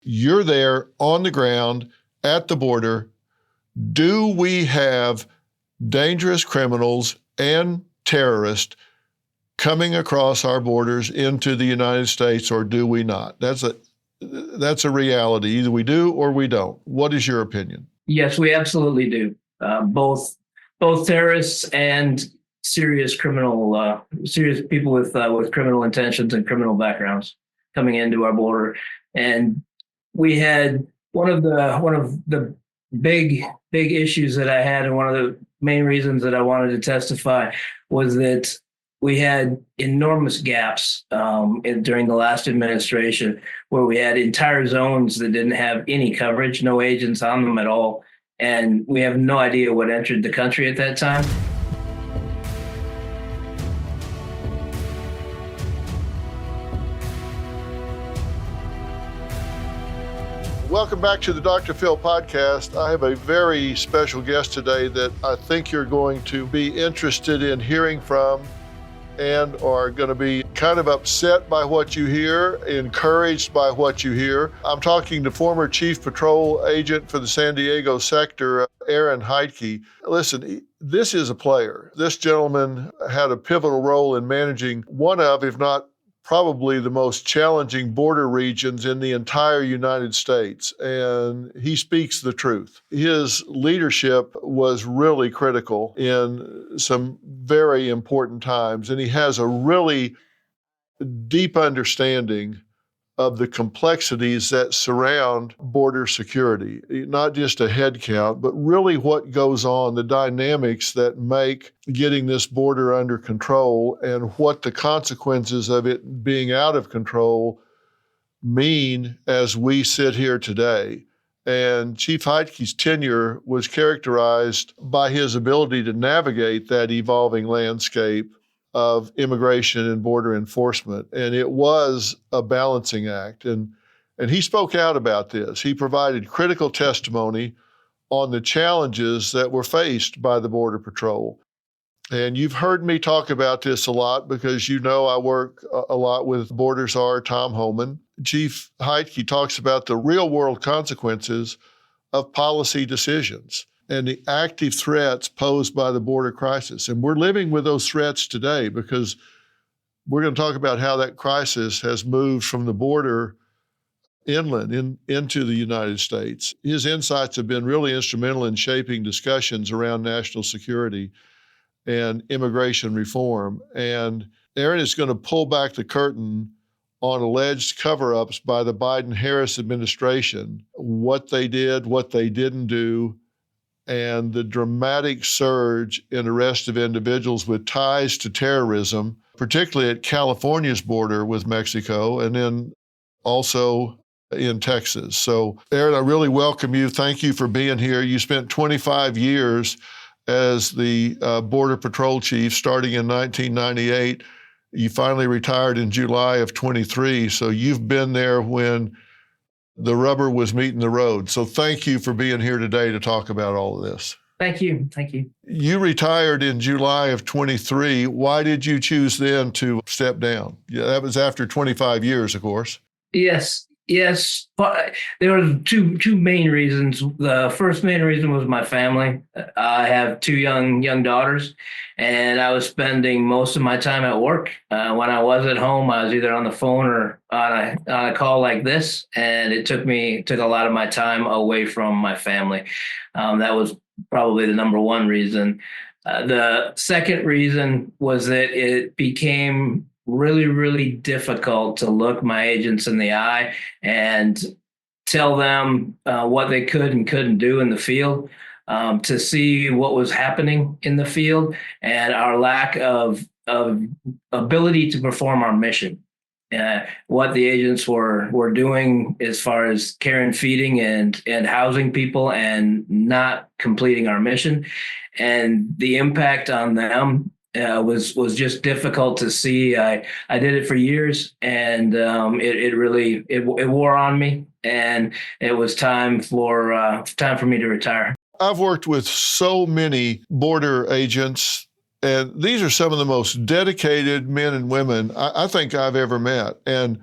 You're there on the ground at the border. Do we have dangerous criminals and terrorists coming across our borders into the United States, or do we not? That's a reality. Either we do or we don't. What is your opinion? Yes, we absolutely do. Both terrorists and serious people with criminal intentions and criminal backgrounds coming into our border. And we had one of the big issues that I had, and one of the main reasons that I wanted to testify was that we had enormous gaps during the last administration, where we had entire zones that didn't have any coverage, no agents on them at all. And we have no idea what entered the country at that time. Welcome back to the Dr. Phil podcast. I have a very special guest today that I think you're going to be interested in hearing from, and are going to be kind of upset by what you hear, encouraged by what you hear. I'm talking to former Chief Patrol Agent for the San Diego sector, Aaron Heitke. Listen, this is a player. This gentleman had a pivotal role in managing one of, if not probably the most challenging border regions in the entire United States, and he speaks the truth. His leadership was really critical in some very important times, and he has a really deep understanding of the complexities that surround border security, not just a head count, but really what goes on, the dynamics that make getting this border under control and what the consequences of it being out of control mean as we sit here today. And Chief Heitke's tenure was characterized by his ability to navigate that evolving landscape of immigration and border enforcement. And it was a balancing act. And he spoke out about this. He provided critical testimony on the challenges that were faced by the Border Patrol. And you've heard me talk about this a lot because you know I work a lot with Border Czar Tom Homan. Chief Heitke talks about the real-world consequences of policy decisions and the active threats posed by the border crisis. And we're living with those threats today because we're going to talk about how that crisis has moved from the border inland into the United States. His insights have been really instrumental in shaping discussions around national security and immigration reform. And Aaron is going to pull back the curtain on alleged cover-ups by the Biden-Harris administration, what they did, what they didn't do, and the dramatic surge in arrest of individuals with ties to terrorism, particularly at California's border with Mexico, and then also in Texas. So, Aaron, I really welcome you. Thank you for being here. You spent 25 years as the Border Patrol Chief, starting in 1998. You finally retired in July of 23, so you've been there when the rubber was meeting the road. So thank you for being here today to talk about all of this. Thank you. Thank you. You retired in July of 23. Why did you choose then to step down? Yeah, that was after 25 years, of course. Yes. But there were two main reasons. The first main reason was my family. I have two young daughters, and I was spending most of my time at work. When I was at home, I was either on the phone or on a call like this, and it took a lot of my time away from my family. That was probably the number one reason. The second reason was that it became really, really difficult to look my agents in the eye and tell them what they could and couldn't do in the field, to see what was happening in the field and our lack of ability to perform our mission. What the agents were doing as far as care and feeding and housing people and not completing our mission, and the impact on them was just difficult to see. I did it for years, and it really wore on me, and it was time for me to retire. I've worked with so many border agents, and these are some of the most dedicated men and women I think I've ever met. And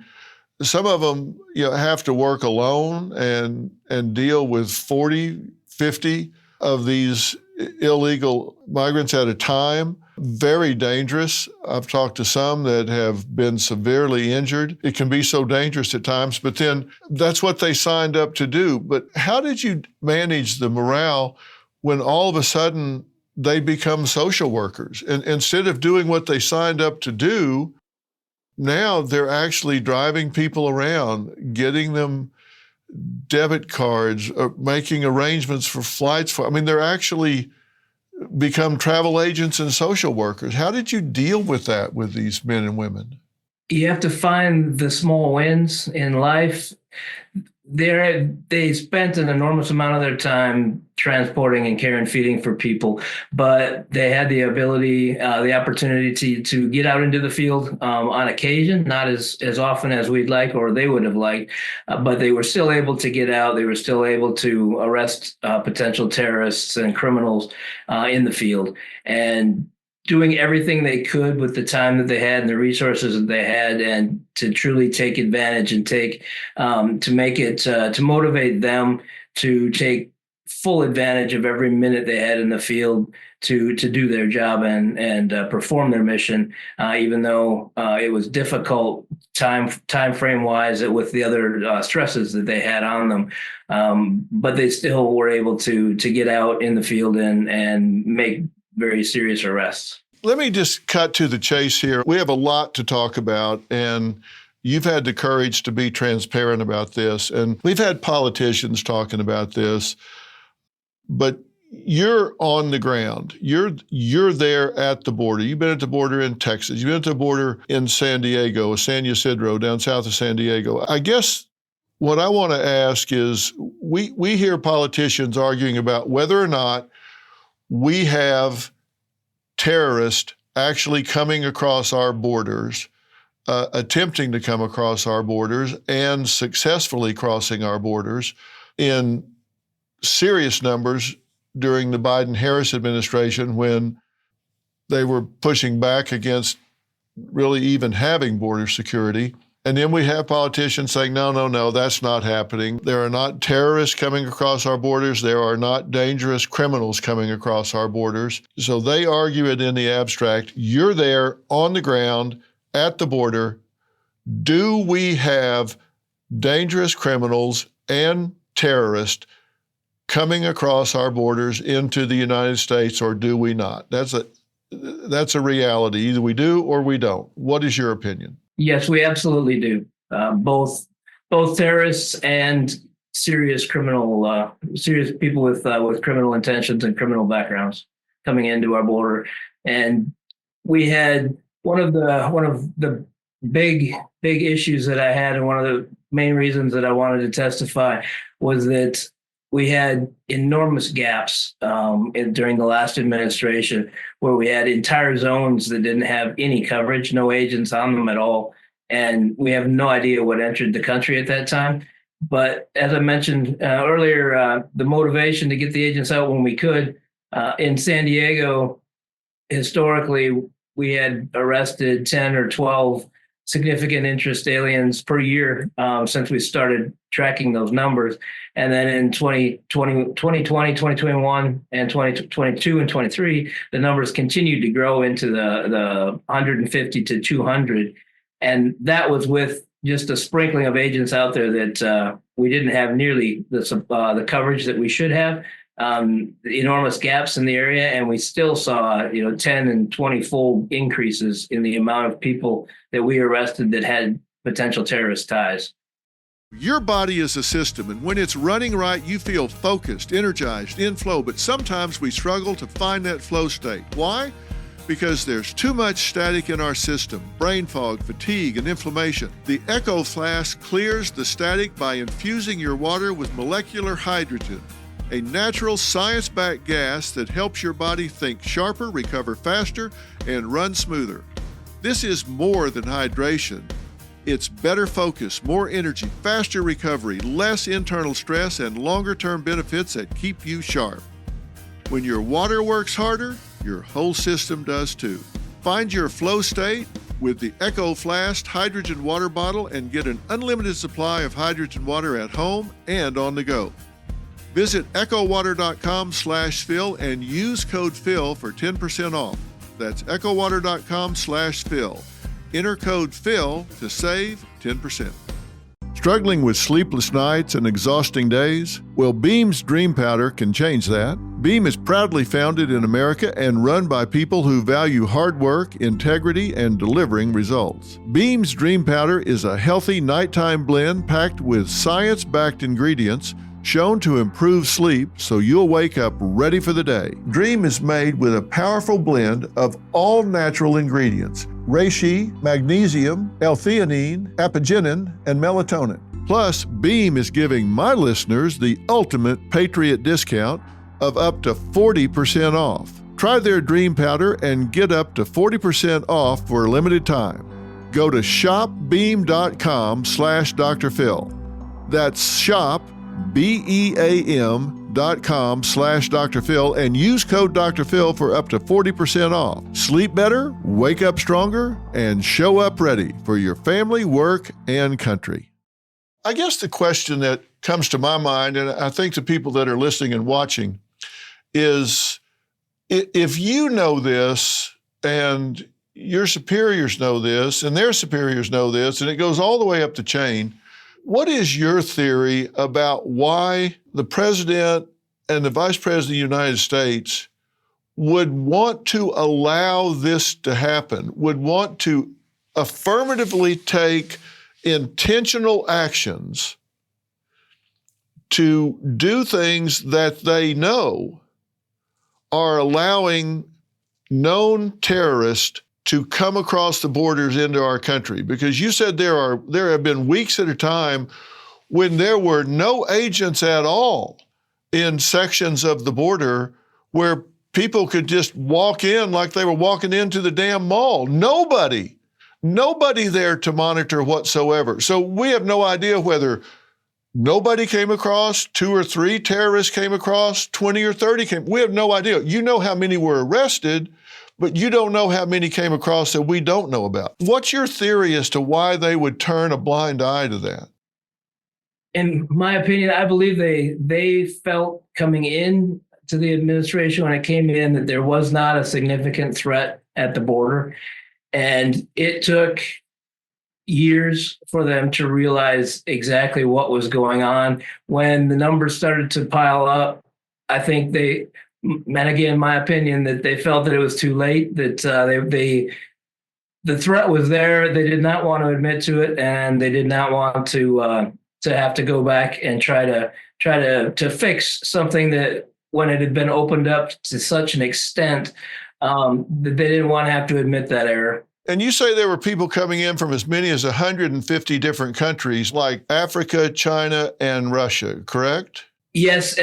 some of them, have to work alone and deal with 40, 50 of these illegal migrants at a time. Very dangerous. I've talked to some that have been severely injured. It can be so dangerous at times, but then that's what they signed up to do. But how did you manage the morale when all of a sudden they become social workers? And instead of doing what they signed up to do, now they're actually driving people around, getting them debit cards, or making arrangements for flights. They're actually become travel agents and social workers. How did you deal with that with these men and women? You have to find the small wins in life. They spent an enormous amount of their time transporting and care and feeding for people, but they had the ability, the opportunity to get out into the field on occasion, not as often as we'd like or they would have liked, but they were still able to get out. They were still able to arrest potential terrorists and criminals in the field, and doing everything they could with the time that they had and the resources that they had, and to truly take advantage and to motivate them to take full advantage of every minute they had in the field to do their job and perform their mission, even though it was difficult time frame wise with the other stresses that they had on them. But they still were able to get out in the field and make very serious arrests. Let me just cut to the chase here. We have a lot to talk about, and you've had the courage to be transparent about this, and we've had politicians talking about this, but you're on the ground. You're there at the border. You've been at the border in Texas. You've been at the border in San Diego, San Ysidro, down south of San Diego. I guess what I want to ask is, we hear politicians arguing about whether or not we have terrorists actually coming across our borders, attempting to come across our borders and successfully crossing our borders in serious numbers during the Biden-Harris administration, when they were pushing back against really even having border security. And then we have politicians saying, no, that's not happening. There are not terrorists coming across our borders. There are not dangerous criminals coming across our borders. So they argue it in the abstract. You're there on the ground at the border. Do we have dangerous criminals and terrorists coming across our borders into the United States, or do we not? That's a reality. Either we do or we don't. What is your opinion? Yes, we absolutely do. Both terrorists and serious people with criminal intentions and criminal backgrounds coming into our border. And we had one of the big issues that I had, and one of the main reasons that I wanted to testify, was that we had enormous gaps during the last administration, where we had entire zones that didn't have any coverage, no agents on them at all. And we have no idea what entered the country at that time. But as I mentioned earlier, the motivation to get the agents out when we could, in San Diego, historically, we had arrested 10 or 12 significant interest aliens per year since we started tracking those numbers. And then in 2020, 2021, and 2022 and 23, the numbers continued to grow into the 150 to 200. And that was with just a sprinkling of agents out there that we didn't have nearly the coverage that we should have. Enormous gaps in the area, and we still saw 10 and 20-fold increases in the amount of people that we arrested that had potential terrorist ties. Your body is a system, and when it's running right, you feel focused, energized, in flow, but sometimes we struggle to find that flow state. Why? Because there's too much static in our system, brain fog, fatigue, and inflammation. The Echo Flask clears the static by infusing your water with molecular hydrogen, a natural science-backed gas that helps your body think sharper, recover faster, and run smoother. This is more than hydration. It's better focus, more energy, faster recovery, less internal stress, and longer-term benefits that keep you sharp. When your water works harder, your whole system does too. Find your flow state with the Echo Flask hydrogen water bottle and get an unlimited supply of hydrogen water at home and on the go. Visit echowater.com/Phil and use code Phil for 10% off. That's echowater.com/Phil. Enter code Phil to save 10%. Struggling with sleepless nights and exhausting days? Well, Beam's Dream Powder can change that. Beam is proudly founded in America and run by people who value hard work, integrity, and delivering results. Beam's Dream Powder is a healthy nighttime blend packed with science-backed ingredients shown to improve sleep so you'll wake up ready for the day. Dream is made with a powerful blend of all natural ingredients: reishi, magnesium, L-theanine, apigenin, and melatonin. Plus, Beam is giving my listeners the ultimate Patriot discount of up to 40% off. Try their Dream Powder and get up to 40% off for a limited time. Go to shopbeam.com/Dr. Phil. That's shop, BEAM.com/Dr. Phil and use code Dr. Phil for up to 40% off. Sleep better, wake up stronger, and show up ready for your family, work, and country. I guess the question that comes to my mind, and I think the people that are listening and watching, is if you know this and your superiors know this and their superiors know this, and it goes all the way up the chain, what is your theory about why the president and the vice president of the United States would want to allow this to happen, would want to affirmatively take intentional actions to do things that they know are allowing known terrorists to come across the borders into our country? Because you said there have been weeks at a time when there were no agents at all in sections of the border where people could just walk in like they were walking into the damn mall. Nobody there to monitor whatsoever. So we have no idea whether nobody came across, 2 or 3 terrorists came across, 20 or 30 came. We have no idea. You know how many were arrested, but you don't know how many came across that we don't know about. What's your theory as to why they would turn a blind eye to that? In my opinion, I believe they felt coming in to the administration when it came in that there was not a significant threat at the border. And it took years for them to realize exactly what was going on. When the numbers started to pile up, I think and again, my opinion, that they felt that it was too late, that the threat was there. They did not want to admit to it, and they did not want to have to go back and try to fix something that, when it had been opened up to such an extent, that they didn't want to have to admit that error. And you say there were people coming in from as many as 150 different countries, like Africa, China, and Russia, correct? Yes.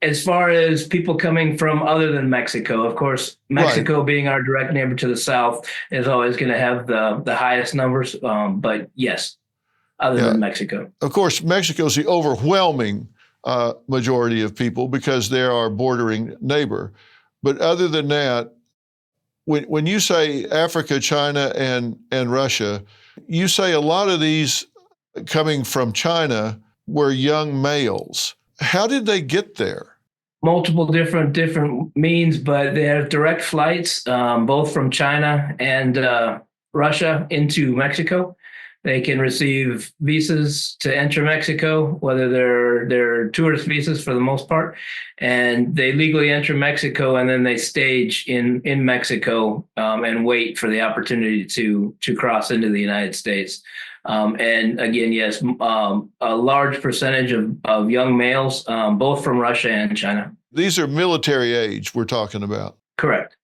As far as people coming from other than Mexico, of course, Mexico Right. being our direct neighbor to the south is always going to have the highest numbers. But yes, other than Mexico. Of course, Mexico is the overwhelming majority of people because they're our bordering neighbor. But other than that, when you say Africa, China, and Russia, you say a lot of these coming from China were young males. How did they get there? Multiple different means, but they have direct flights, both from China and Russia into Mexico. They can receive visas to enter Mexico, whether they're tourist visas for the most part, and they legally enter Mexico, and then they stage in Mexico and wait for the opportunity to cross into the United States. And again, yes, a large percentage of young males, both from Russia and China. These are military age we're talking about. Correct.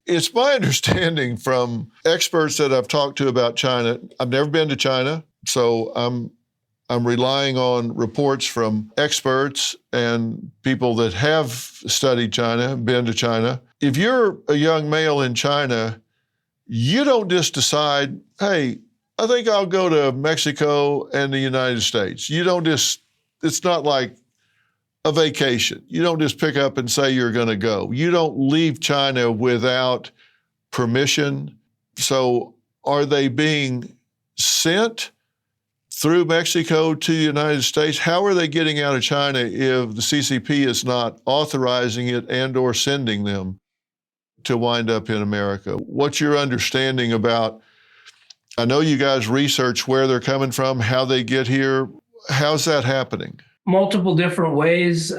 It's my understanding from experts that I've talked to about China. I've never been to China, so I'm relying on reports from experts and people that have studied China, been to China. If you're a young male in China, you don't just decide, hey, I think I'll go to Mexico and the United States. You don't just, it's not like a vacation. You don't just pick up and say you're going to go. You don't leave China without permission. So Are they being sent through Mexico to the United States? How are they getting out of China if the CCP is not authorizing it and or sending them to wind up in America? What's your understanding about, I know you guys research where they're coming from, how they get here. How's that happening? Multiple different ways.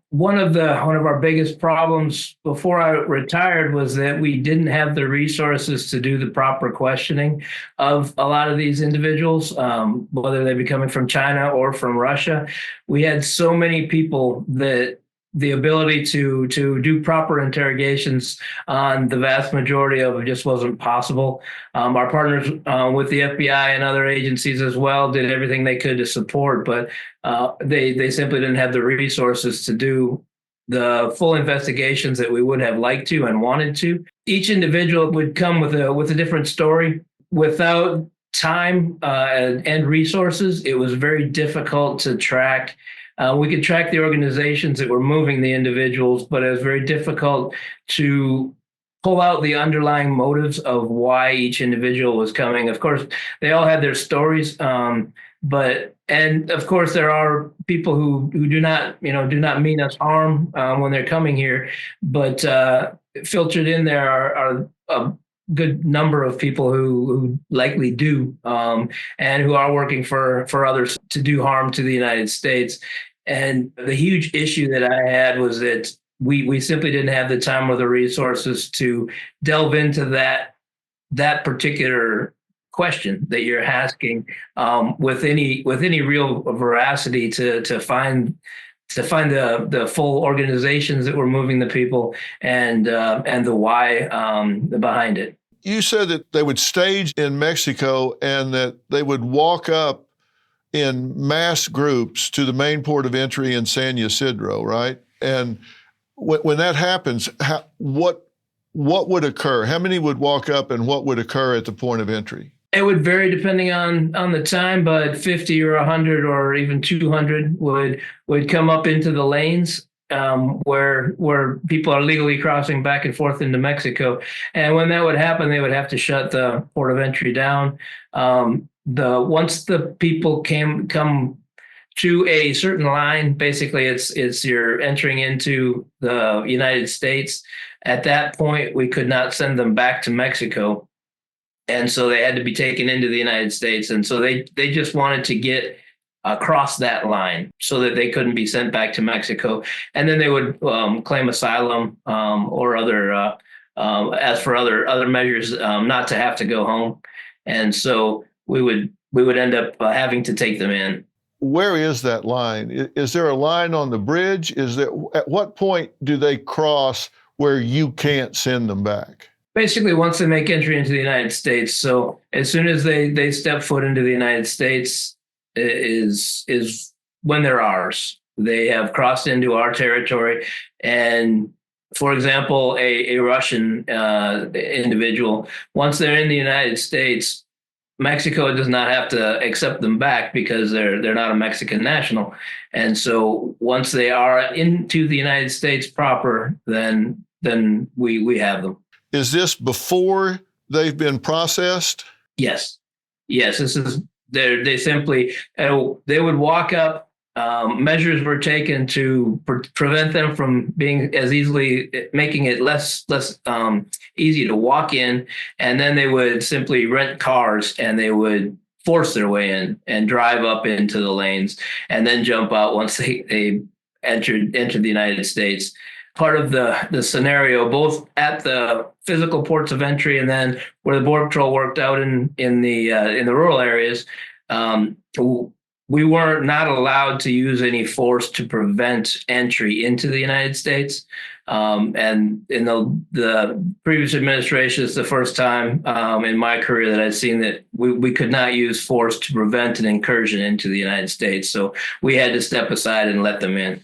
One of our biggest problems before I retired was that we didn't have the resources to do the proper questioning of a lot of these individuals, whether they be coming from China or from Russia. We had so many people that the ability to do proper interrogations on the vast majority of it just wasn't possible. Our partners with the FBI and other agencies as well did everything they could to support, but they simply didn't have the resources to do the full investigations that we would have liked to and wanted to. Each individual would come with a different story. Without time and resources, it was very difficult to track. We could track the organizations that were moving the individuals, but it was very difficult to pull out the underlying motives of why each individual was coming. Of course, they all had their stories, and of course there are people who do not mean us harm when they're coming here, but filtered in there are a good number of people who likely do, and who are working for others to do harm to the United States. And the huge issue that I had was that we simply didn't have the time or the resources to delve into that particular question that you're asking with any real veracity to find the full organizations that were moving the people and the why behind it. You said that they would stage in Mexico and that they would walk up in mass groups to the main port of entry in San Ysidro, right? And when that happens, what would occur? How many would walk up, and what would occur at the point of entry? It would vary depending on the time, but 50 or 100 or even 200 would come up into the lanes where people are legally crossing back and forth into Mexico. And when that would happen, they would have to shut the port of entry down. Once the people come to a certain line, basically it's you're entering into the United States. At that point, we could not send them back to Mexico. And so they had to be taken into the United States. And so they just wanted to get across that line so that they couldn't be sent back to Mexico. And then they would claim asylum or other, as for other measures, not to have to go home. And so we would end up having to take them in. Where is that line? Is there a line on the bridge? At what point do they cross where you can't send them back? Basically, once they make entry into the United States. So as soon as they step foot into the United States is when they're ours. They have crossed into our territory. And for example, a Russian individual, once they're in the United States, Mexico does not have to accept them back because they're not a Mexican national. And so once they are into the United States proper, then we have them. Is this before they've been processed? Yes. This is they simply they would walk up. Measures were taken to prevent them from being as easily, making it less easy to walk in, and then they would simply rent cars and they would force their way in and drive up into the lanes and then jump out once they entered the United States. Part of the scenario, both at the physical ports of entry and then where the Border Patrol worked out in the rural areas, we were not allowed to use any force to prevent entry into the United States. And in the previous administration, it's the first time in my career that I've seen that we could not use force to prevent an incursion into the United States. So we had to step aside and let them in.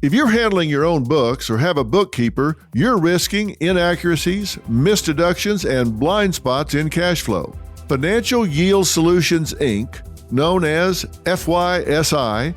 If you're handling your own books or have a bookkeeper, you're risking inaccuracies, missed deductions, and blind spots in cash flow. Financial Yield Solutions, Inc., known as FYSI,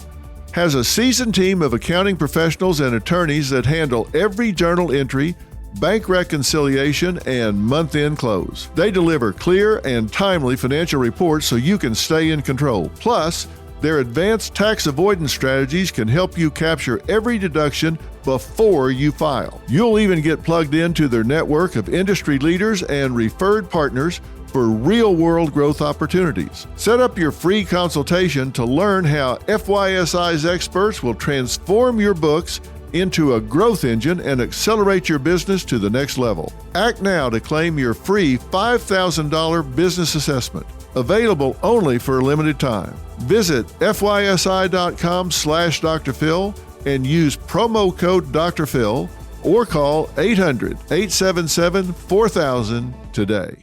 has a seasoned team of accounting professionals and attorneys that handle every journal entry, bank reconciliation, and month-end close. They deliver clear and timely financial reports so you can stay in control. Plus, their advanced tax avoidance strategies can help you capture every deduction before you file. You'll even get plugged into their network of industry leaders and referred partners for real-world growth opportunities. Set up your free consultation to learn how FYSI's experts will transform your books into a growth engine and accelerate your business to the next level. Act now to claim your free $5,000 business assessment. Available only for a limited time. Visit fysi.com/Dr. Phil and use promo code Dr. Phil or call 800-877-4000 today.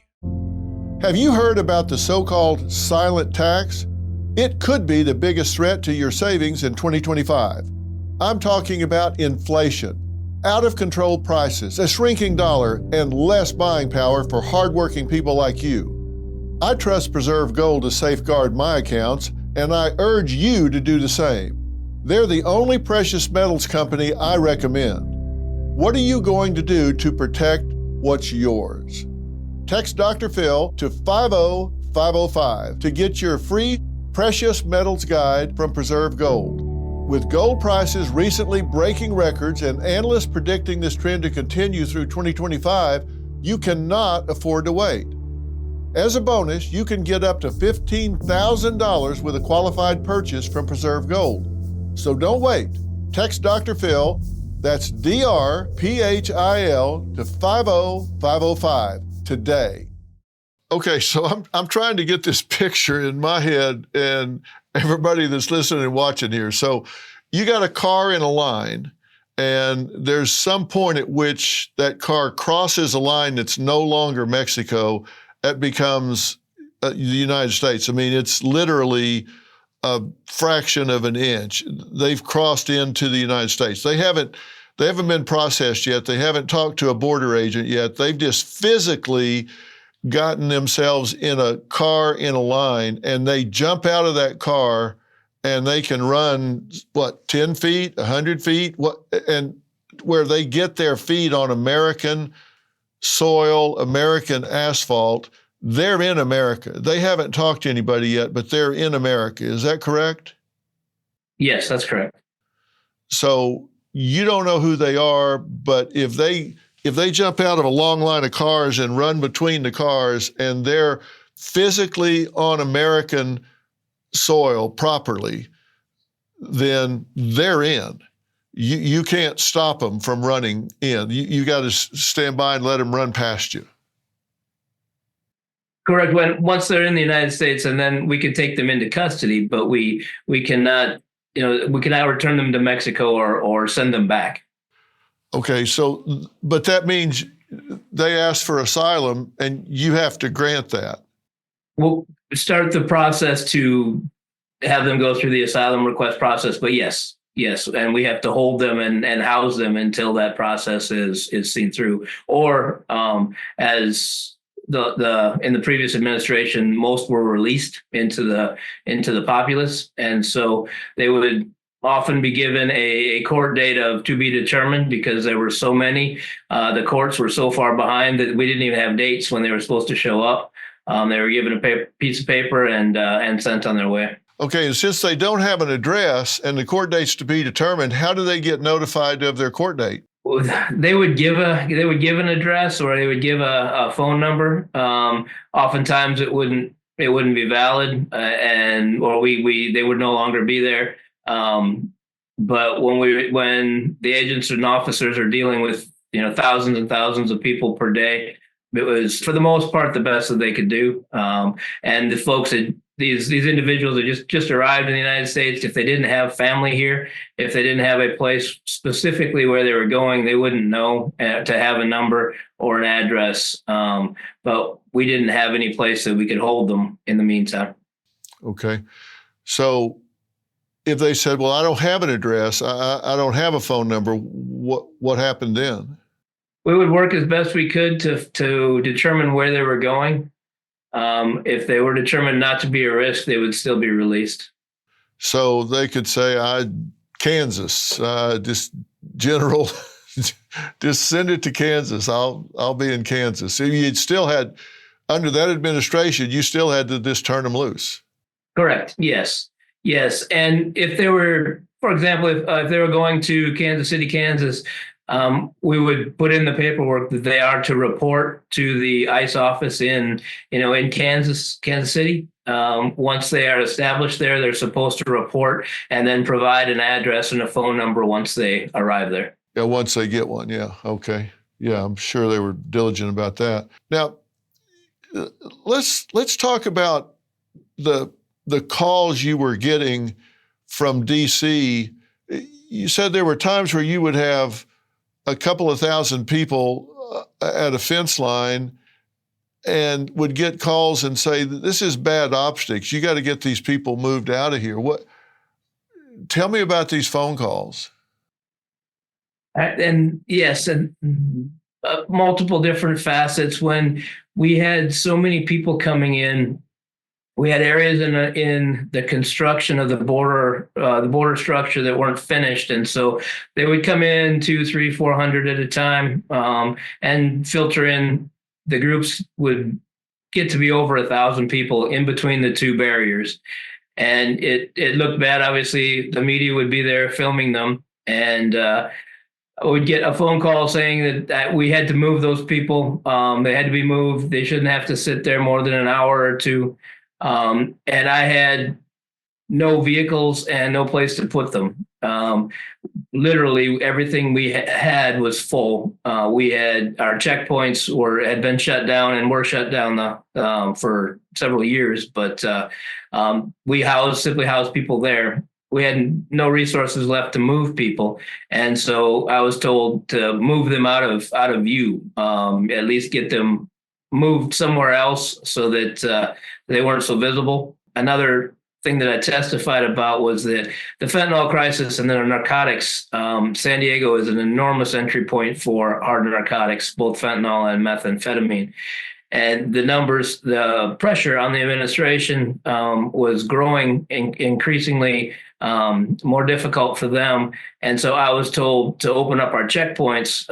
Have you heard about the so-called silent tax? It could be the biggest threat to your savings in 2025. I'm talking about inflation, out-of-control prices, a shrinking dollar, and less buying power for hardworking people like you. I trust Preserve Gold to safeguard my accounts, and I urge you to do the same. They're the only precious metals company I recommend. What are you going to do to protect what's yours? Text Dr. Phil to 50505 to get your free Precious Metals Guide from Preserve Gold. With gold prices recently breaking records and analysts predicting this trend to continue through 2025, you cannot afford to wait. As a bonus, you can get up to $15,000 with a qualified purchase from Preserve Gold. So don't wait. Text Dr. Phil, that's DRPHIL, to 50505 today. Okay, so I'm trying to get this picture in my head and everybody that's listening and watching here. So you got a car in a line, and there's some point at which that car crosses a line that's no longer Mexico. That becomes the United States. I mean, it's literally a fraction of an inch. They've crossed into the United States. They haven't been processed yet. They haven't talked to a border agent yet. They've just physically gotten themselves in a car in a line, and they jump out of that car and they can run, 10 feet, 100 feet, and where they get their feet on American soil, American asphalt. They're in America. They haven't talked to anybody yet, but they're in America. Is that correct? Yes, that's correct. So you don't know who they are, but if they jump out of a long line of cars and run between the cars and they're physically on American soil properly, then they're in. You can't stop them from running in. You got to stand by and let them run past you. Correct. Once they're in the United States, and then we can take them into custody, but we cannot, we cannot return them to Mexico or send them back. Okay, so but that means they ask for asylum, and you have to grant that. We'll start the process to have them go through the asylum request process, but yes, and we have to hold them and house them until that process is seen through. Or as in the previous administration, most were released into the populace, and so they would often be given a court date of to be determined because there were so many. The courts were so far behind that we didn't even have dates when they were supposed to show up. They were given a piece of paper and sent on their way. Okay, and since they don't have an address and the court date's to be determined, how do they get notified of their court date? They would give an address, or they would give a phone number. Oftentimes it wouldn't be valid, or they would no longer be there. But when the agents and officers are dealing with thousands and thousands of people per day, it was for the most part the best that they could do. And the folks that these individuals that just arrived in the United States, if they didn't have family here, if they didn't have a place specifically where they were going, they wouldn't know to have a number or an address. But we didn't have any place that we could hold them in the meantime. Okay. So if they said, well, I don't have an address, I don't have a phone number, what happened then? We would work as best we could to determine where they were going. If they were determined not to be a risk, they would still be released. So they could say, Kansas, just general Just send it to Kansas. I'll be in Kansas. So you still had, under that administration, you still had to just turn them loose. Correct. Yes. Yes. And if they were, for example, if they were going to Kansas City, Kansas, we would put in the paperwork that they are to report to the ICE office in Kansas City. Once they are established there, they're supposed to report and then provide an address and a phone number once they arrive there. Yeah, once they get one. Yeah. Okay. Yeah, I'm sure they were diligent about that. Now, let's talk about the calls you were getting from DC. You said there were times where you would have a couple of thousand people at a fence line and would get calls and say, this is bad optics. You got to get these people moved out of here. Tell me about these phone calls. And yes, and multiple different facets. When we had so many people coming in, we had areas in the construction of the border structure that weren't finished, and so they would come in 200, 300, 400 at a time, and filter in. The groups would get to be over 1,000 people in between the two barriers, and it looked bad. Obviously, the media would be there filming them, and I would get a phone call saying that we had to move those people. They had to be moved. They shouldn't have to sit there more than an hour or two. And I had no vehicles and no place to put them. Literally everything we had was full. We had our checkpoints had been shut down and were shut down for several years, but we simply housed people there. We had no resources left to move people, and so I was told to move them out of view, at least get them moved somewhere else so that they weren't so visible. Another thing that I testified about was that the fentanyl crisis and the narcotics, San Diego is an enormous entry point for hard narcotics, both fentanyl and methamphetamine. And the pressure on the administration was growing increasingly more difficult for them. And so I was told to open up our checkpoints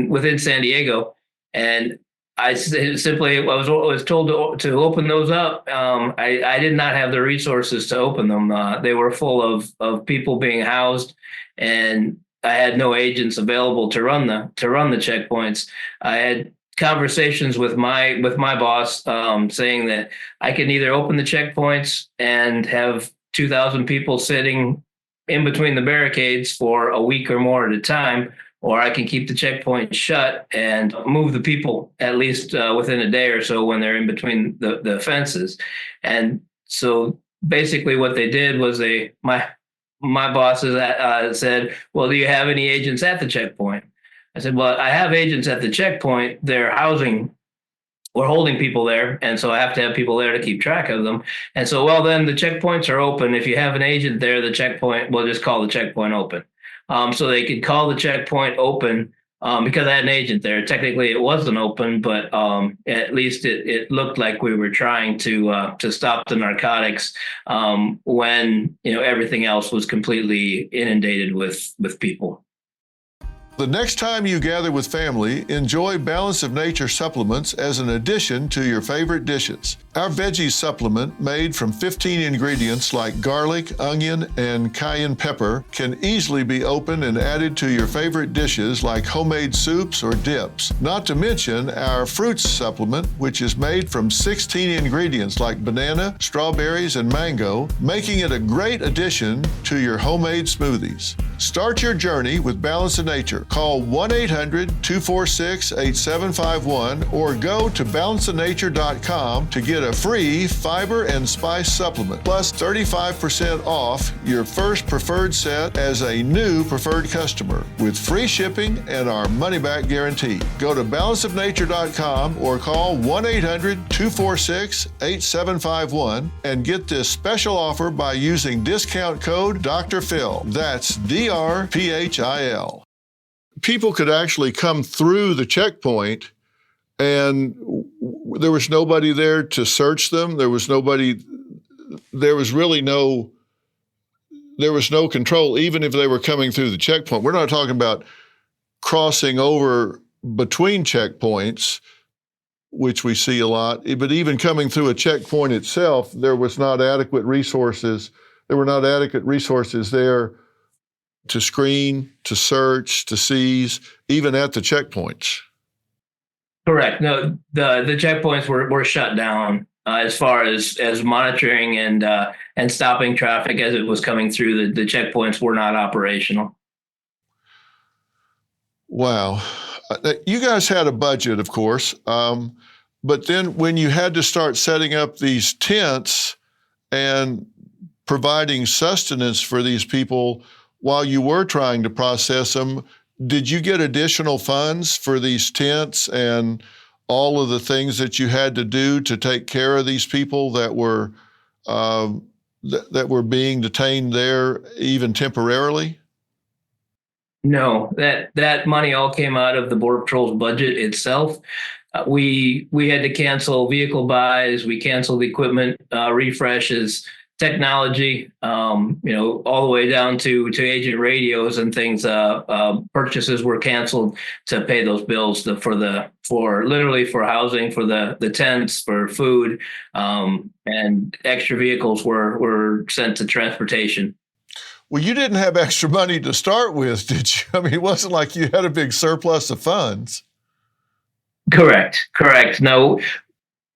within San Diego. And I was told to open those up. I did not have the resources to open them. They were full of people being housed, and I had no agents available to run the checkpoints. I had conversations with my boss saying that I can either open the checkpoints and have 2,000 people sitting in between the barricades for a week or more at a time, or I can keep the checkpoint shut and move the people at least within a day or so when they're in between the fences. And so basically what they did was my bosses said, well, do you have any agents at the checkpoint? I said, well, I have agents at the checkpoint. We're holding people there, and so I have to have people there to keep track of them. And so, well, then the checkpoints are open. If you have an agent there, we'll just call the checkpoint open. So they could call the checkpoint open because I had an agent there. Technically, it wasn't open, but at least it looked like we were trying to stop the narcotics when everything else was completely inundated with people. The next time you gather with family, enjoy Balance of Nature supplements as an addition to your favorite dishes. Our veggie supplement, made from 15 ingredients like garlic, onion, and cayenne pepper, can easily be opened and added to your favorite dishes like homemade soups or dips. Not to mention our fruits supplement, which is made from 16 ingredients like banana, strawberries, and mango, making it a great addition to your homemade smoothies. Start your journey with Balance of Nature. Call 1-800-246-8751 or go to balanceofnature.com to get a free fiber and spice supplement, plus 35% off your first preferred set as a new preferred customer with free shipping and our money-back guarantee. Go to balanceofnature.com or call 1-800-246-8751 and get this special offer by using discount code Dr. Phil. That's DRPHIL. People could actually come through the checkpoint and there was nobody there to search them. There was no control, even if they were coming through the checkpoint. We're not talking about crossing over between checkpoints, which we see a lot, but even coming through a checkpoint itself, there was not adequate resources. There were not adequate resources there to screen, to search, to seize, even at the checkpoints. Correct. No, the checkpoints were shut down as far as monitoring and stopping traffic as it was coming through. The checkpoints were not operational. Wow. You guys had a budget, of course, but then when you had to start setting up these tents and providing sustenance for these people while you were trying to process them, did you get additional funds for these tents and all of the things that you had to do to take care of these people that were being detained there, even temporarily? No, that money all came out of the Border Patrol's budget itself. We had to cancel vehicle buys, we canceled equipment refreshes, technology, all the way down to agent radios and things. Purchases were canceled to pay those bills for literally for housing, for the tents, for food, and extra vehicles were sent to transportation. Well, you didn't have extra money to start with, did you? I mean, it wasn't like you had a big surplus of funds. Correct. No,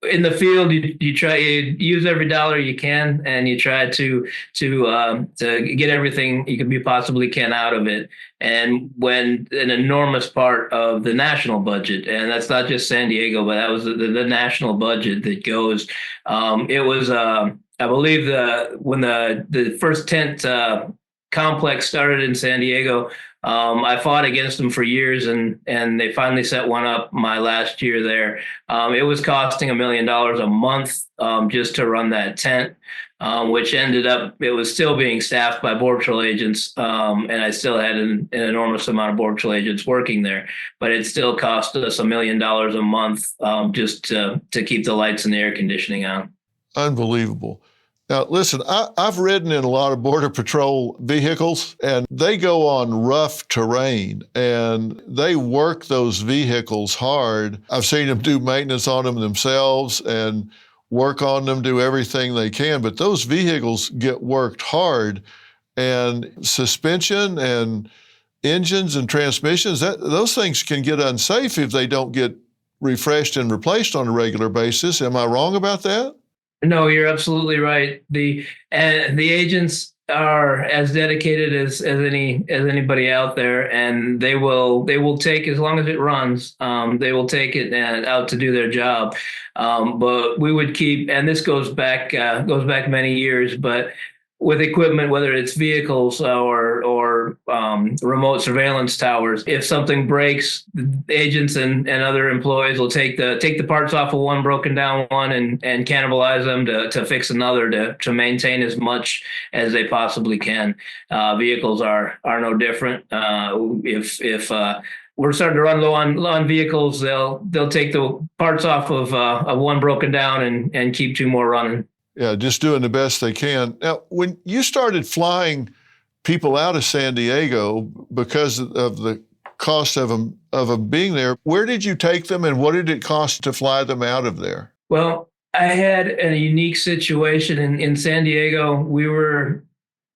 in the field, you use every dollar you can, and you try to get everything you possibly can out of it. And when an enormous part of the national budget, and that's not just San Diego, but that was the national budget that goes. It was, I believe, when the first tent complex started in San Diego. I fought against them for years, and they finally set one up my last year there. It was costing $1 million a month just to run that tent, which ended up, it was still being staffed by Border Patrol agents, and I still had an enormous amount of Border Patrol agents working there, but it still cost us $1 million a month just to keep the lights and the air conditioning on. Unbelievable. Now, listen, I've ridden in a lot of Border Patrol vehicles, and they go on rough terrain, and they work those vehicles hard. I've seen them do maintenance on them themselves and work on them, do everything they can, but those vehicles get worked hard, and suspension and engines and transmissions, those things can get unsafe if they don't get refreshed and replaced on a regular basis. Am I wrong about that? No, you're absolutely right. The agents are as dedicated as anybody out there, and they will take, as long as it runs, they will take it out to do their job. But we would keep, and this goes back many years, but with equipment, whether it's vehicles or remote surveillance towers, if something breaks, agents and other employees will take the parts off of one broken down one and cannibalize them to fix another to maintain as much as they possibly can. Vehicles are no different. If we're starting to run low on vehicles, they'll take the parts off of one broken down and keep two more running. Yeah, just doing the best they can. Now, when you started flying people out of San Diego because of the cost of them being there, where did you take them, and what did it cost to fly them out of there? Well, I had a unique situation in San Diego. We were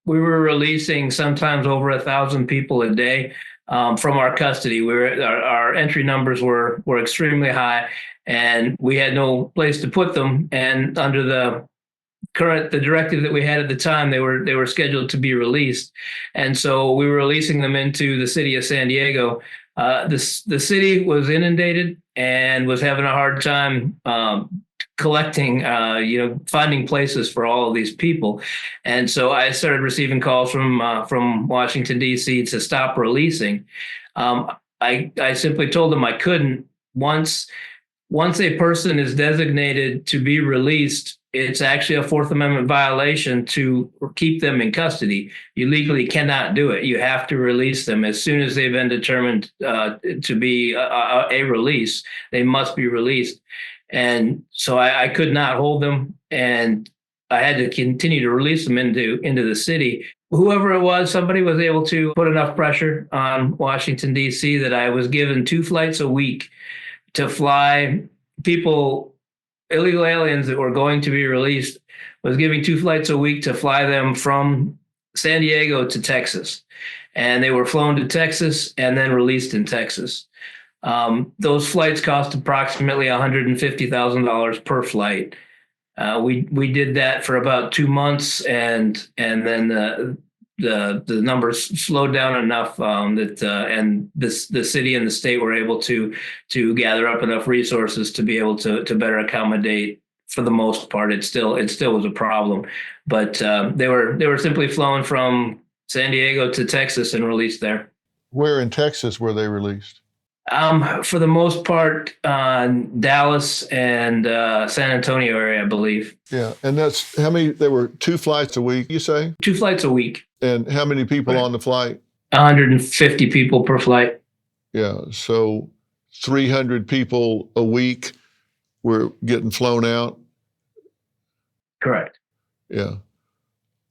releasing sometimes over 1,000 people a day from our custody. Our entry numbers were extremely high, and we had no place to put them. And under the directive that we had at the time, they were scheduled to be released, and so we were releasing them into the city of San Diego. The city was inundated and was having a hard time collecting, finding places for all of these people, and so I started receiving calls from Washington D.C. to stop releasing. I simply told them I couldn't. Once a person is designated to be released, it's actually a Fourth Amendment violation to keep them in custody. You legally cannot do it. You have to release them as soon as they've been determined to be a release. They must be released. And so I could not hold them, and I had to continue to release them into the city. whoever it was, somebody was able to put enough pressure on Washington, D.C. that I was given 2 flights a week to fly people, illegal aliens that were going to be released, was giving 2 flights a week to fly them from San Diego to Texas. And they were flown to Texas and then released in Texas. Those flights cost approximately $150,000 per flight. We did that for about 2 months, and then the numbers slowed down enough that and the city and the state were able to gather up enough resources to be able to better accommodate. For the most part, it still was a problem, but they were simply flown from San Diego to Texas and released there. Where in Texas were they released? For the most part, Dallas and San Antonio area, I believe. Yeah, and that's how many? There were 2 flights a week, you say? 2 flights a week. And how many people on the flight? 150 people per flight. Yeah, so 300 people a week were getting flown out? Correct. Yeah.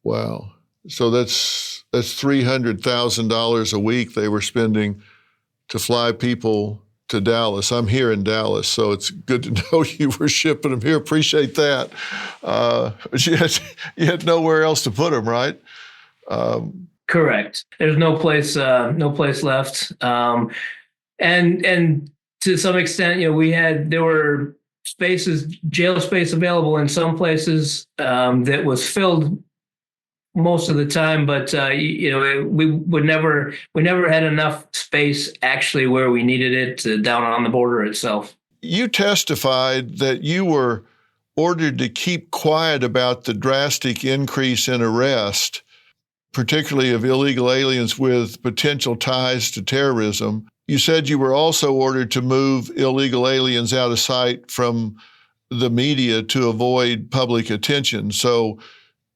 Wow. So that's $300,000 a week they were spending to fly people to Dallas. I'm here in Dallas, so it's good to know you were shipping them here. Appreciate that. But you had nowhere else to put them, right? Correct. There's no place left. And to some extent, there were jail space available in some places that was filled most of the time, but we never had enough space actually where we needed it down on the border itself. You testified that you were ordered to keep quiet about the drastic increase in arrest, particularly of illegal aliens with potential ties to terrorism. You said you were also ordered to move illegal aliens out of sight from the media to avoid public attention. So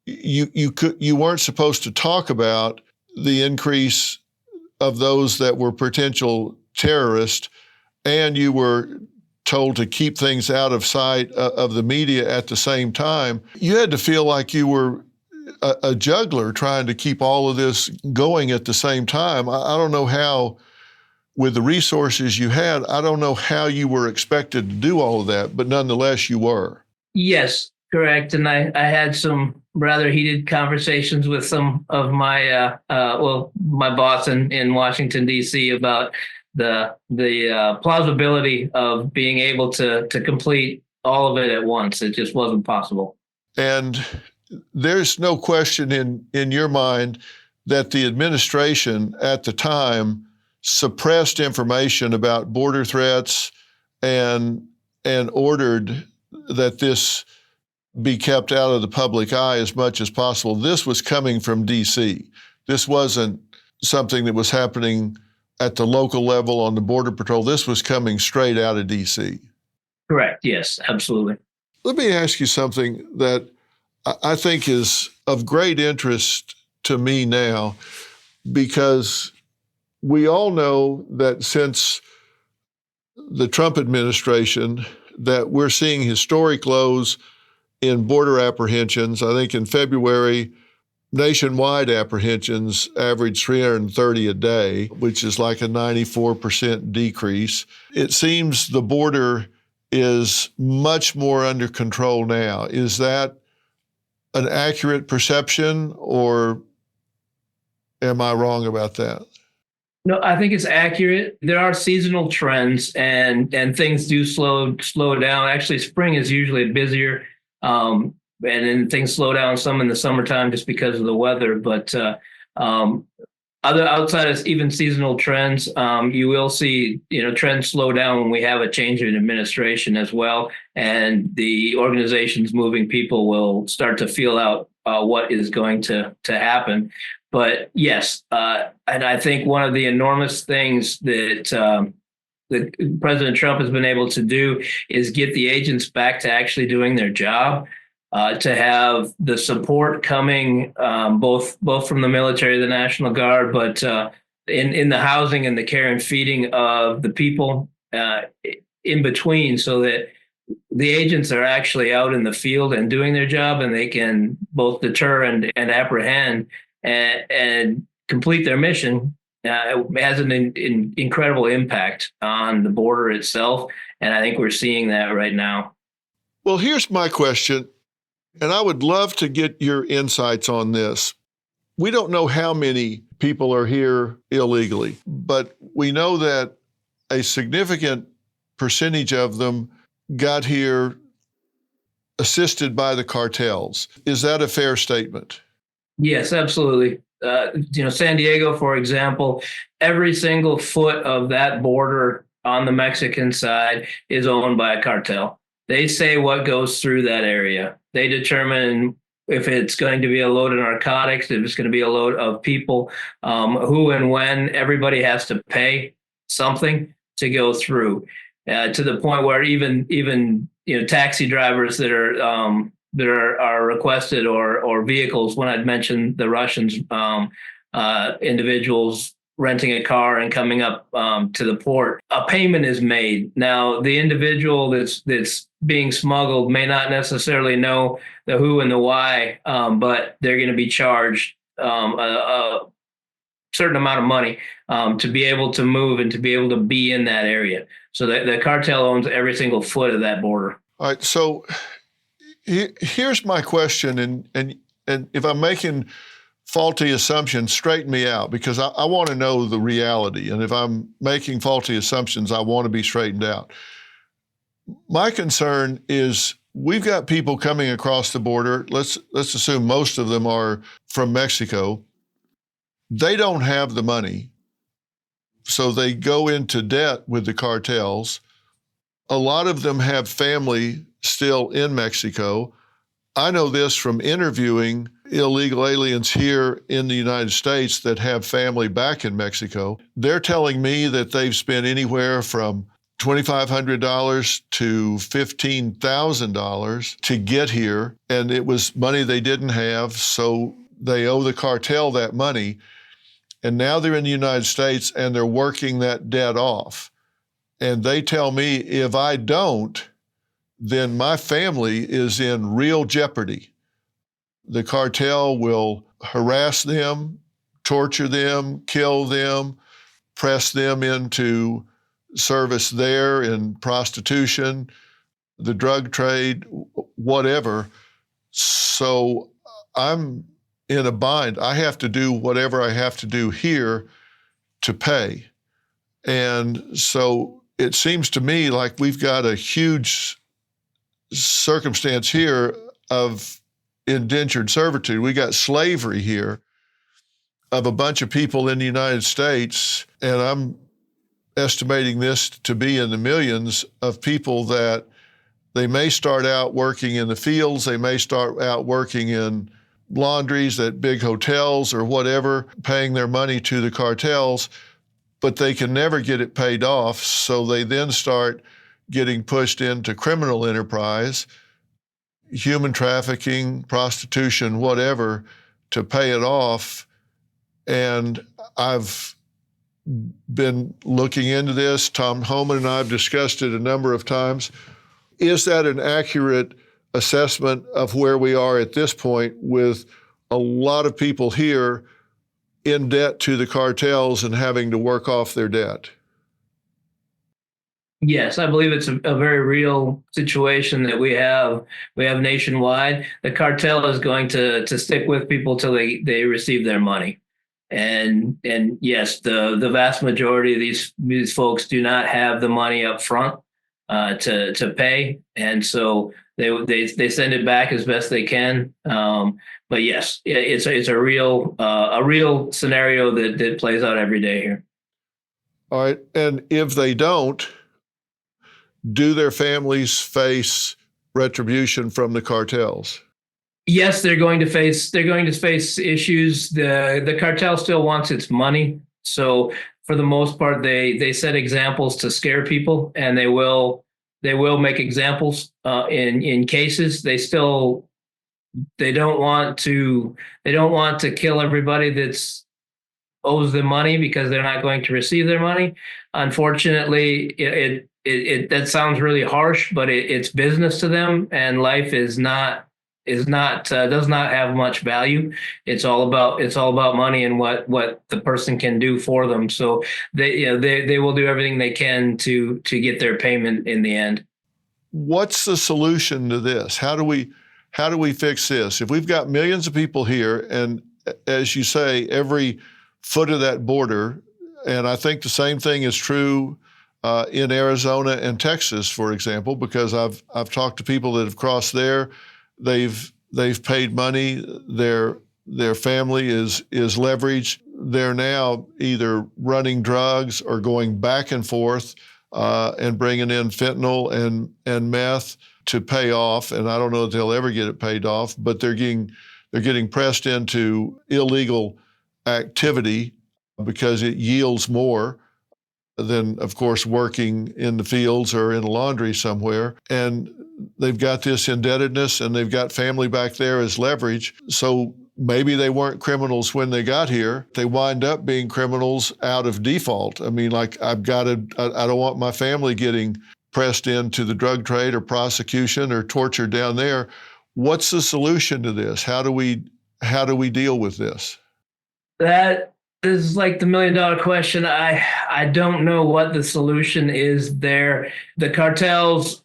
you weren't supposed to talk about the increase of those that were potential terrorists, and you were told to keep things out of sight of the media at the same time. You had to feel like you were a juggler trying to keep all of this going at the same time. I don't know how, with the resources you had, I don't know how you were expected to do all of that, but nonetheless you were. Yes, correct. And I had some rather heated conversations with some of my my boss in Washington, D.C. about the plausibility of being able to complete all of it at once. It just wasn't possible. And there's no question in your mind that the administration at the time suppressed information about border threats and ordered that this be kept out of the public eye as much as possible. This was coming from D.C. This wasn't something that was happening at the local level on the Border Patrol. This was coming straight out of D.C. Correct. Yes, absolutely. Let me ask you something that I think is of great interest to me now, because we all know that since the Trump administration that we're seeing historic lows in border apprehensions. I think in February, nationwide apprehensions averaged 330 a day, which is like a 94% decrease. It seems the border is much more under control now. Is that an accurate perception, or am I wrong about that? No, I think it's accurate. There are seasonal trends, and things do slow down. Actually, spring is usually busier, and then things slow down some in the summertime just because of the weather. But outside of even seasonal trends, you will see trends slow down when we have a change in administration as well, and the organizations moving people will start to feel out what is going to happen. But yes, and I think one of the enormous things that President Trump has been able to do is get the agents back to actually doing their job, to have the support coming both from the military, the National Guard, but in the housing and the care and feeding of the people in between, so that the agents are actually out in the field and doing their job, and they can both deter and apprehend. and complete their mission, it has an incredible impact on the border itself. And I think we're seeing that right now. Well, here's my question, and I would love to get your insights on this. We don't know how many people are here illegally, but we know that a significant percentage of them got here assisted by the cartels. Is that a fair statement? Yes, absolutely. San Diego, for example, every single foot of that border on the Mexican side is owned by a cartel. They say what goes through that area. They determine if it's going to be a load of narcotics, if it's going to be a load of people, who and when. Everybody has to pay something to go through, to the point where even taxi drivers that are requested, or vehicles. When I'd mentioned the Russians, individuals renting a car and coming up to the port, a payment is made. Now, the individual that's being smuggled may not necessarily know the who and the why, but they're going to be charged a certain amount of money to be able to move and to be able to be in that area. So the cartel owns every single foot of that border. All right. So here's my question, and if I'm making faulty assumptions, straighten me out, because I want to know the reality. And if I'm making faulty assumptions, I want to be straightened out. My concern is we've got people coming across the border. Let's assume most of them are from Mexico. They don't have the money, so they go into debt with the cartels. A lot of them have family still in Mexico. I know this from interviewing illegal aliens here in the United States that have family back in Mexico. They're telling me that they've spent anywhere from $2,500 to $15,000 to get here, and it was money they didn't have, so they owe the cartel that money. And now they're in the United States and they're working that debt off. And they tell me if I don't, then my family is in real jeopardy. The cartel will harass them, torture them, kill them, press them into service there in prostitution, the drug trade, whatever. So I'm in a bind. I have to do whatever I have to do here to pay. And so it seems to me like we've got a huge circumstance here of indentured servitude. We got slavery here of a bunch of people in the United States, and I'm estimating this to be in the millions of people that they may start out working in the fields, they may start out working in laundries at big hotels or whatever, paying their money to the cartels, but they can never get it paid off, so they then start getting pushed into criminal enterprise, human trafficking, prostitution, whatever, to pay it off. And I've been looking into this. Tom Homan and I have discussed it a number of times. Is that an accurate assessment of where we are at this point, with a lot of people here in debt to the cartels and having to work off their debt? Yes, I believe it's a very real situation that we have nationwide. The cartel is going to stick with people till they receive their money. And yes, the vast majority of these folks do not have the money up front to pay, and so they send it back as best they can. But yes, it's a real scenario that plays out every day here. All right, and if they don't, do their families face retribution from the cartels? Yes, they're going to face issues. The cartel still wants its money, so for the most part, they set examples to scare people, and they will make examples in cases. They don't want to kill everybody that's owes them money, because they're not going to receive their money. Unfortunately, it that sounds really harsh, but it's business to them, and life is not is not does not have much value. It's all about money and what the person can do for them. So they will do everything they can to get their payment in the end. What's the solution to this? How do we fix this? If we've got millions of people here, and as you say, every foot of that border, and I think the same thing is true in Arizona and Texas, for example, because I've talked to people that have crossed there. They've paid money. Their family is leveraged. They're now either running drugs or going back and forth and bringing in fentanyl and meth to pay off. And I don't know if they'll ever get it paid off, but they're getting pressed into illegal activity because it yields more than, of course, working in the fields or in a laundry somewhere. And they've got this indebtedness, and they've got family back there as leverage. So maybe they weren't criminals when they got here. They wind up being criminals out of default. I mean, like, I don't want my family getting pressed into the drug trade or prosecution or tortured down there. What's the solution to this? How do we deal with this? That is like the $1 million question. I don't know what the solution is there. The cartels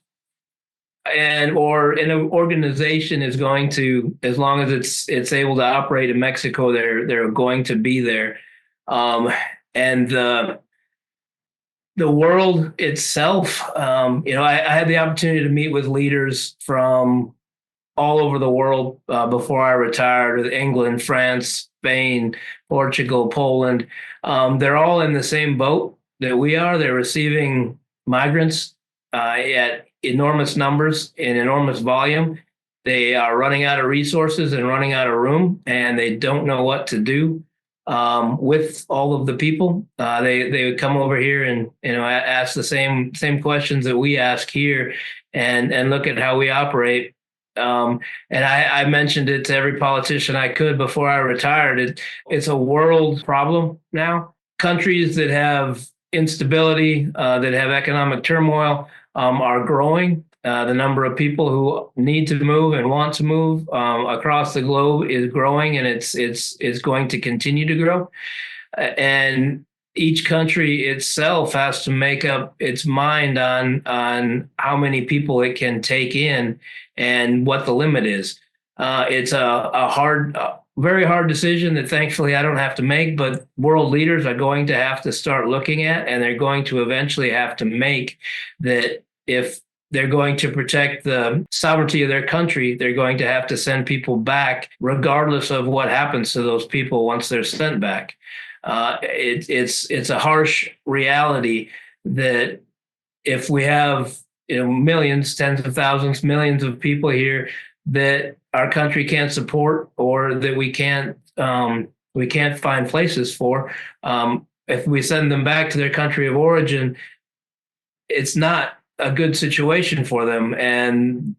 or an organization is going to, as long as it's able to operate in Mexico, they're going to be there. And the world itself, I had the opportunity to meet with leaders from all over the world before I retired: England, France, Spain, Portugal, Poland. They're all in the same boat that we are. They're receiving migrants at enormous numbers in enormous volume. They are running out of resources and running out of room, and they don't know what to do with all of the people. They would come over here and ask the same questions that we ask here, and look at how we operate. And I mentioned it to every politician I could before I retired. It's a world problem now. Countries that have instability, that have economic turmoil, are growing. The number of people who need to move and want to move across the globe is growing, and it's going to continue to grow. And each country itself has to make up its mind on how many people it can take in and what the limit is. It's a very hard decision that thankfully I don't have to make, but world leaders are going to have to start looking at, and they're going to eventually have to make that. If they're going to protect the sovereignty of their country, they're going to have to send people back, regardless of what happens to those people once they're sent back. It's a harsh reality that if we have millions, tens of thousands, millions of people here that our country can't support, or that we can't find places for, if we send them back to their country of origin, it's not a good situation for them, and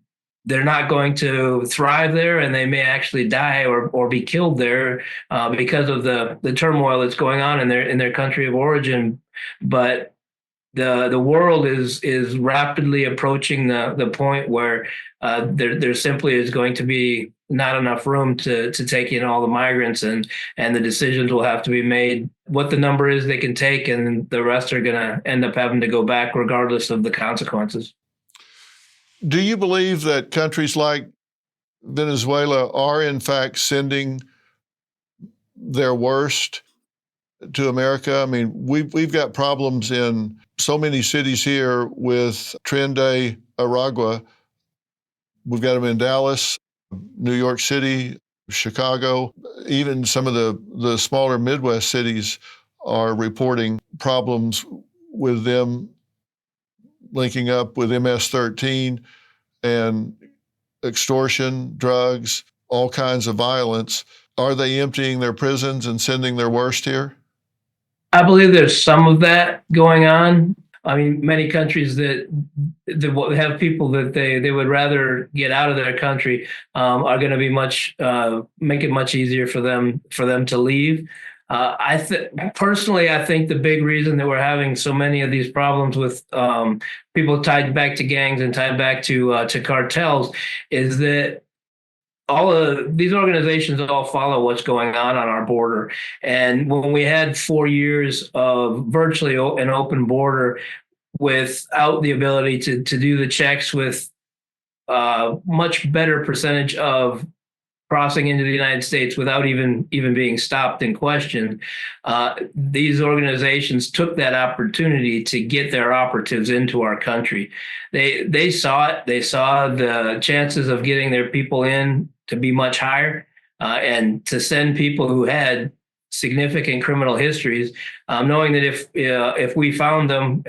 they're not going to thrive there, and they may actually die or be killed there because of the turmoil that's going on in their country of origin. But the world is rapidly approaching the point where there simply is going to be not enough room to take in all the migrants, and the decisions will have to be made what the number is they can take, and the rest are going to end up having to go back regardless of the consequences. Do you believe that countries like Venezuela are in fact sending their worst to America? I mean, we've got problems in so many cities here with Tren de Aragua. We've got them in Dallas, New York City, Chicago. Even some of the smaller Midwest cities are reporting problems with them linking up with MS-13 and extortion, drugs, all kinds of violence. Are they emptying their prisons and sending their worst here? I believe there's some of that going on. I mean, many countries that have people that they would rather get out of their country are going to be make it much easier for them to leave. Personally, I think the big reason that we're having so many of these problems with people tied back to gangs and tied back to cartels is that all of these organizations all follow what's going on our border. And when we had 4 years of virtually an open border without the ability to do the checks with much better percentage of crossing into the United States without even being stopped and questioned, these organizations took that opportunity to get their operatives into our country. They saw it. They saw the chances of getting their people in to be much higher, and to send people who had significant criminal histories, knowing that if we found them,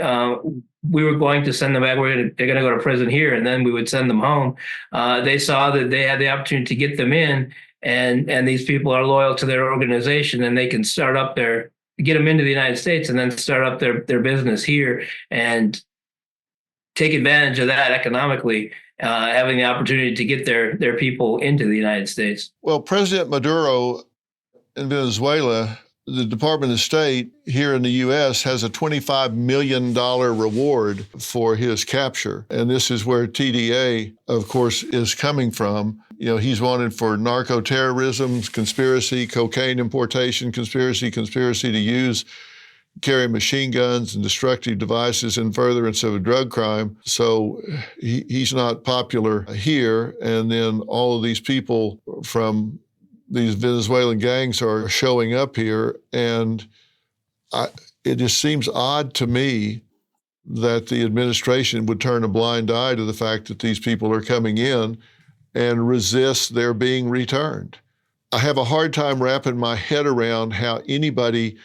we were going to send them back. They're going to go to prison here, and then we would send them home. They saw that they had the opportunity to get them in, and these people are loyal to their organization, and they can get them into the United States, and then start up their business here and take advantage of that economically, having the opportunity to get their people into the United States. Well, President Maduro in Venezuela, the Department of State here in the U.S. has a $25 million reward for his capture. And this is where TDA, of course, is coming from. You know, he's wanted for narco-terrorism, conspiracy, cocaine importation, conspiracy to carry machine guns and destructive devices in furtherance of a drug crime. So he's not popular here. And then all of these people from these Venezuelan gangs are showing up here. And it just seems odd to me that the administration would turn a blind eye to the fact that these people are coming in and resist their being returned. I have a hard time wrapping my head around how anybody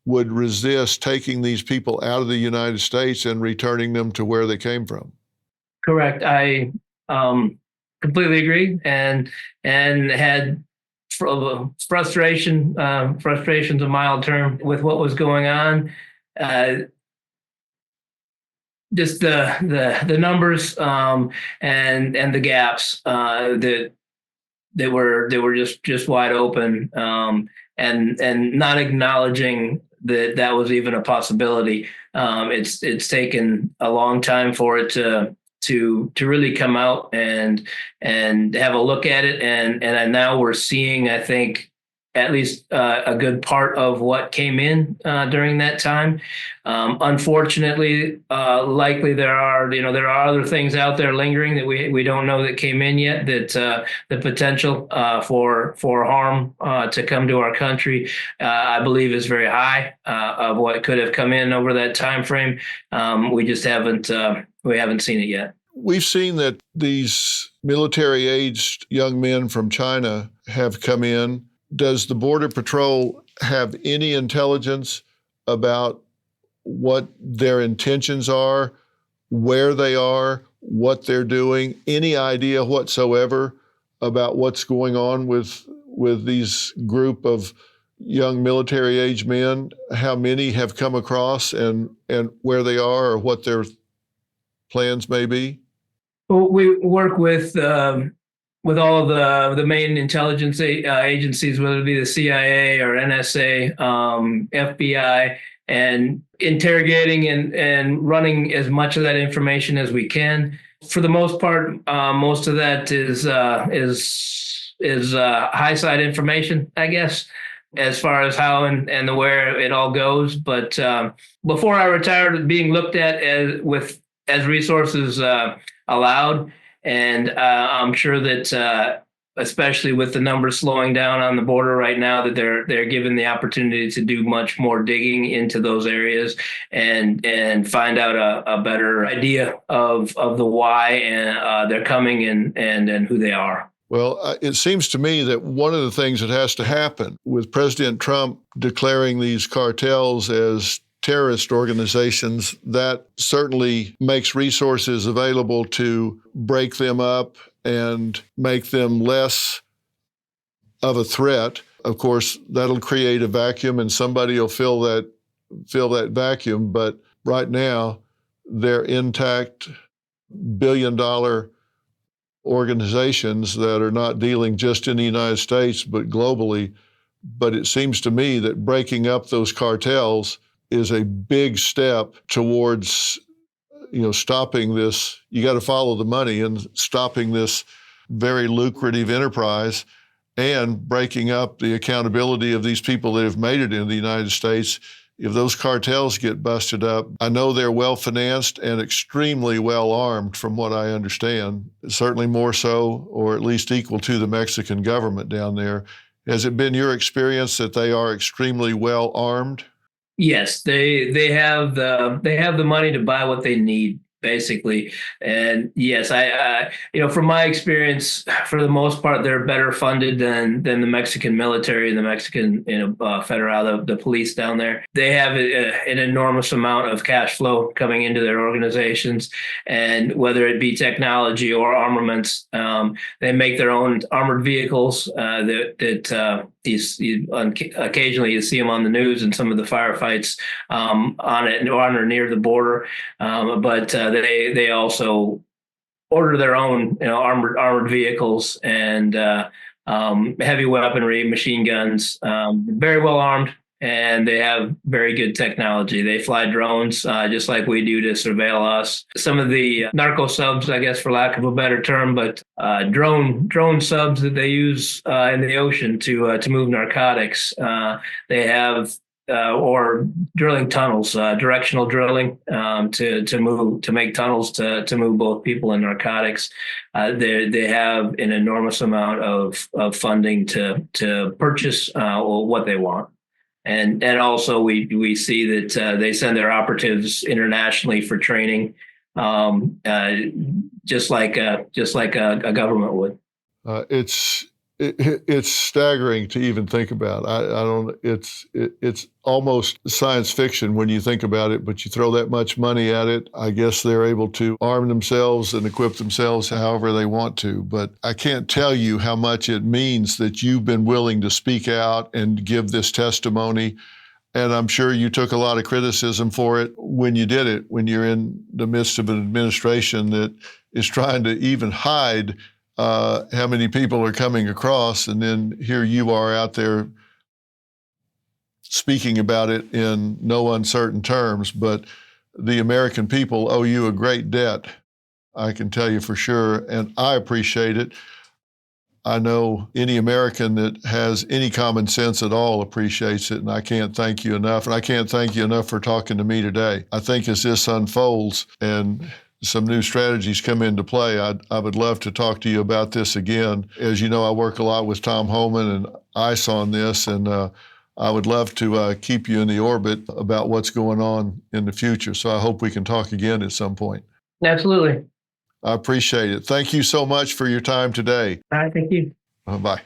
would resist taking these people out of the United States and returning them to where they came from. Correct. I completely agree, and had frustration's a mild term with what was going on. Just the numbers, and the gaps that were just wide open, and not acknowledging that was even a possibility. It's taken a long time for it to really come out and have a look at it, and now we're seeing, I think, at least a good part of what came in during that time. Unfortunately, likely there are other things out there lingering that we don't know that came in yet, that the potential for harm to come to our country, I believe, is very high, of what could have come in over that time frame. We just haven't seen it yet. We've seen that these military-aged young men from China have come in. Does the Border Patrol have any intelligence about what their intentions are, where they are, what they're doing? Any idea whatsoever about what's going on with these group of young military-aged men? How many have come across, and where they are, or what their plans may be? Well, we work with all of the main intelligence agencies, whether it be the CIA or NSA, FBI, and interrogating and running as much of that information as we can. For the most part, most of that is high side information, I guess, as far as how and the where it all goes. But before I retired, being looked at as resources allowed. And I'm sure that, especially with the numbers slowing down on the border right now, that they're given the opportunity to do much more digging into those areas and find out a better idea of the why and they're coming and who they are. Well, it seems to me that one of the things that has to happen with President Trump declaring these cartels as terrorist organizations, that certainly makes resources available to break them up and make them less of a threat. Of course, that'll create a vacuum, and somebody will fill that vacuum. But right now, they're intact billion-dollar organizations that are not dealing just in the United States, but globally. But it seems to me that breaking up those cartels is a big step towards, stopping this. You got to follow the money and stopping this very lucrative enterprise and breaking up the accountability of these people that have made it into the United States. If those cartels get busted up, I know they're well-financed and extremely well-armed from what I understand, certainly more so, or at least equal to the Mexican government down there. Has it been your experience that they are extremely well-armed? Yes, they have the money to buy what they need, basically. And yes, from my experience, for the most part, they're better funded than the Mexican military, the Mexican federal, the police down there. They have an enormous amount of cash flow coming into their organizations, and whether it be technology or armaments, they make their own armored vehicles occasionally you see them on the news and some of the firefights on it or near the border, but they also order their own armored vehicles and heavy weaponry, machine guns, very well armed. And they have very good technology. They fly drones just like we do to surveil us. Some of the narco subs, I guess, for lack of a better term, but drone subs that they use in the ocean to move narcotics. They have or drilling tunnels, directional drilling to make tunnels to move both people and narcotics. They have an enormous amount of funding to purchase what they want. And also we see that they send their operatives internationally for training, just like a government would. It's staggering to even think about. I don't. It's almost science fiction when you think about it. But you throw that much money at it, I guess they're able to arm themselves and equip themselves however they want to. But I can't tell you how much it means that you've been willing to speak out and give this testimony. And I'm sure you took a lot of criticism for it when you did it, when you're in the midst of an administration that is trying to even hide how many people are coming across, and then here you are out there speaking about it in no uncertain terms. But the American people owe you a great debt, I can tell you for sure, and I appreciate it. I know any American that has any common sense at all appreciates it, and I can't thank you enough. And I can't thank you enough for talking to me today. I think as this unfolds and some new strategies come into play, I would love to talk to you about this again. As you know, I work a lot with Tom Homan and ICE on this, and I would love to keep you in the orbit about what's going on in the future. So I hope we can talk again at some point. Absolutely. I appreciate it. Thank you so much for your time today. All right, thank you. Bye.